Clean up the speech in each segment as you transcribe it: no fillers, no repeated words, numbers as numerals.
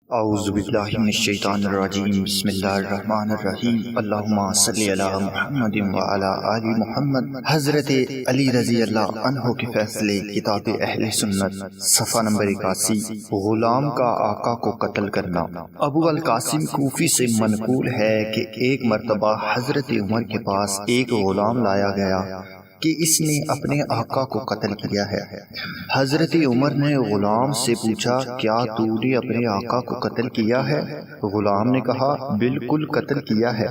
اعوذ باللہ من الشیطان الرجیم بسم اللہ الرحمن الرحیم اللہم صلی علی محمد وعلی آل محمد۔ حضرت علی رضی اللہ عنہ کے فیصلے، کتاب اہل سنت، صفحہ نمبر 81، غلام کا آقا کو قتل کرنا۔ ابو القاسم کوفی سے منقول ہے کہ ایک مرتبہ حضرت عمر کے پاس ایک غلام لایا گیا کہ اس نے اپنے آقا کو قتل کیا ہے۔ حضرت عمر نے غلام سے پوچھا، کیا تو نے اپنے آقا کو قتل کیا ہے؟ غلام نے کہا، بالکل قتل کیا ہے۔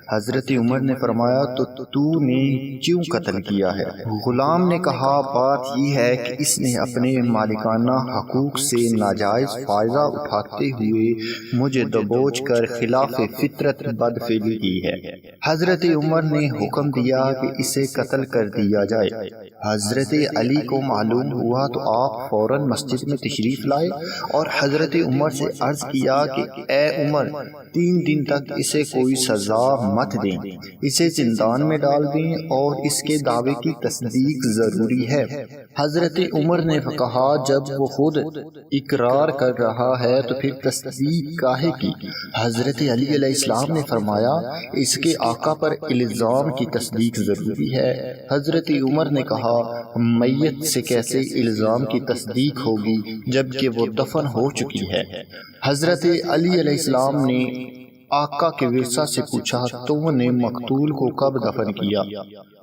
حضرت عمر نے فرمایا، تو نے کیوں قتل کیا ہے؟ غلام نے کہا، بات یہ ہے کہ اس نے اپنے مالکانہ حقوق سے ناجائز فائدہ اٹھاتے ہوئے مجھے دبوچ کر خلاف فطرت بدفعلی کی ہے۔ حضرت عمر نے حکم دیا کہ اسے قتل کر دیا جائے۔ حضرت علی کو معلوم ہوا تو آپ فوراً مسجد میں تشریف لائے اور حضرت عمر سے عرض کیا کہ اے عمر، 3 دن تک اسے کوئی سزا مت دیں، اسے زندان میں ڈال دیں اور اس کے دعوے کی تصدیق ضروری ہے۔ حضرت عمر نے کہا، جب وہ خود اقرار کر رہا ہے تو پھر تصدیق کاہے کی؟ حضرت علی علیہ السلام نے فرمایا، اس کے آقا پر الزام کی تصدیق ضروری ہے۔ حضرت عمر نے کہا، میت سے کیسے الزام کی تصدیق ہوگی جبکہ وہ دفن ہو چکی ہے؟ حضرت علی علیہ السلام نے آقا کے ورثہ سے پوچھا، تم نے مقتول کو کب دفن کیا؟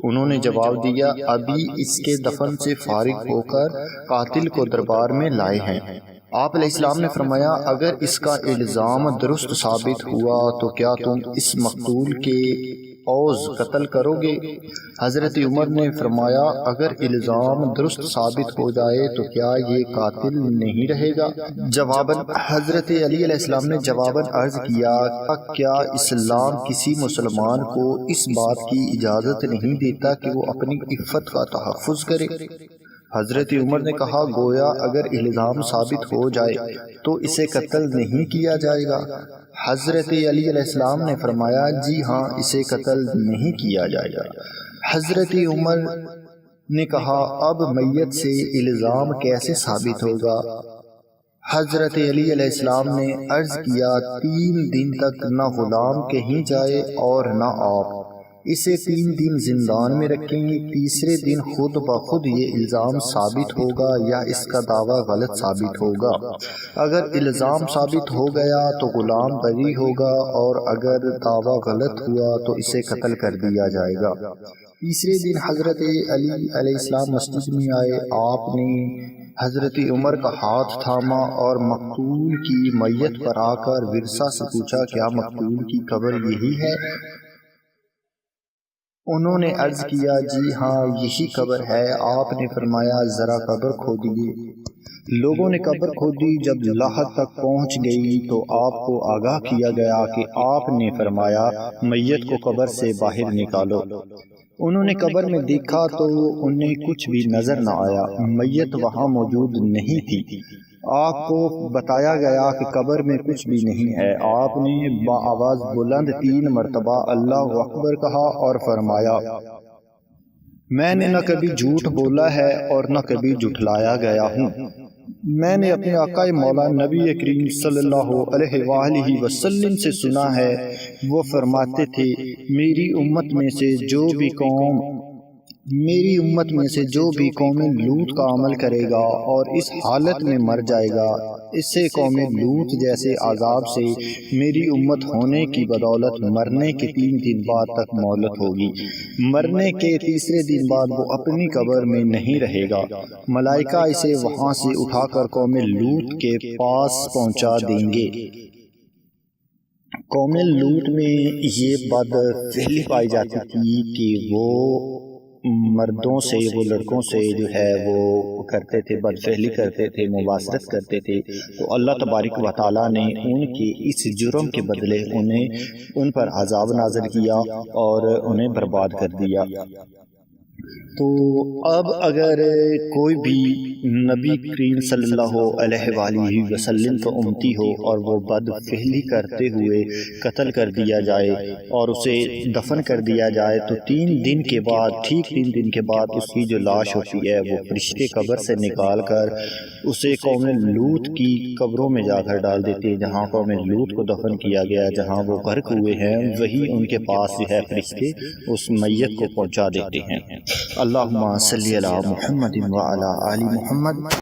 انہوں نے جواب دیا، ابھی اس کے دفن سے فارغ ہو کر قاتل کو دربار میں لائے ہیں۔ آپ علیہ السلام نے فرمایا، اگر اس کا الزام درست ثابت ہوا تو کیا تم اس مقتول کے عوض قتل کرو گے؟ حضرت عمر نے فرمایا، اگر الزام درست ثابت ہو جائے تو کیا یہ قاتل نہیں رہے گا؟ جواباً حضرت علی علیہ السلام نے جواباً عرض کیا، کیا اسلام کسی مسلمان کو اس بات کی اجازت نہیں دیتا کہ وہ اپنی عفت کا تحفظ کرے؟ حضرت عمر نے کہا، گویا اگر الزام ثابت ہو جائے تو اسے قتل نہیں کیا جائے گا؟ حضرت علی علیہ السلام نے فرمایا، جی ہاں، اسے قتل نہیں کیا جائے گا۔ حضرت عمر نے کہا، اب میت سے الزام کیسے ثابت ہوگا؟ حضرت علی علیہ السلام نے عرض کیا، 3 دن تک نہ غلام کہیں جائے اور نہ آپ، اسے 3 دن زندان میں رکھیں گے، تیسرے دن خود بخود یہ الزام ثابت ہوگا یا اس کا دعویٰ غلط ثابت ہوگا۔ اگر الزام ثابت ہو گیا تو غلام بری ہوگا اور اگر دعویٰ غلط ہوا تو اسے قتل کر دیا جائے گا۔ تیسرے دن حضرت علی علیہ السلام مسجد میں آئے، آپ نے حضرت عمر کا ہاتھ تھاما اور مقتول کی میت پر آ کر ورثہ سے پوچھا، کیا مقتول کی قبر یہی ہے؟ انہوں نے عرض کیا، جی ہاں، یہی قبر ہے۔ آپ نے فرمایا، ذرا قبر کھودیے۔ لوگوں نے قبر کھودی، جب لاحق تک پہنچ گئی تو آپ کو آگاہ کیا گیا کہ آپ نے فرمایا، میت کو قبر سے باہر نکالو۔ انہوں نے قبر میں دیکھا تو انہیں کچھ بھی نظر نہ آیا، میت وہاں موجود نہیں تھی۔ آپ کو بتایا گیا کہ قبر میں کچھ بھی نہیں ہے۔ آپ نے بآواز بلند 3 مرتبہ اللہ اکبر کہا اور فرمایا، میں نے نہ کبھی جھوٹ بولا ہے اور نہ کبھی جھٹلایا گیا ہوں۔ میں نے اپنے آقا مولا نبی کریم صلی اللہ علیہ وآلہ وسلم سے سنا ہے، وہ فرماتے تھے، میری امت میں سے جو بھی قوم لوط کا عمل کرے گا اور اس حالت میں مر جائے گا، اسے قوم لوط جیسے عذاب سے میری امت ہونے کی بدولت مرنے کے 3 دن بعد تک مہلت ہوگی۔ مرنے کے تیسرے دن بعد وہ اپنی قبر میں نہیں رہے گا، ملائکہ اسے وہاں سے اٹھا کر قوم لوط کے پاس پہنچا دیں گے۔ قوم لوط میں یہ بد فعلی پائی جاتی تھی کہ وہ مردوں سے، وہ لڑکوں سے جو ہے وہ کرتے تھے، بدفعلی کرتے تھے، مباشرت کرتے تھے، تو اللہ تبارک و تعالیٰ نے ان کے اس جرم کے بدلے ان پر عذاب نازل کیا اور انہیں برباد کر دیا۔ تو اب اگر کوئی بھی نبی کریم صلی اللہ علیہ وآلہ وسلم کا امتی ہو اور وہ بد فعلی کرتے ہوئے قتل کر دیا جائے اور اسے دفن کر دیا جائے تو 3 دن کے بعد، ٹھیک 3 دن کے بعد اس کی جو لاش ہوتی ہے وہ فرشتے قبر سے نکال کر اسے قوم لوط کی قبروں میں جا کر ڈال دیتے ہیں جہاں قوم لوط کو دفن کیا گیا، جہاں وہ غرق ہوئے ہیں وہی ان کے پاس جو ہے فرشتے اس میت کو پہنچا دیتے ہیں۔ اللہم صلی علی محمد وعلی آل محمد۔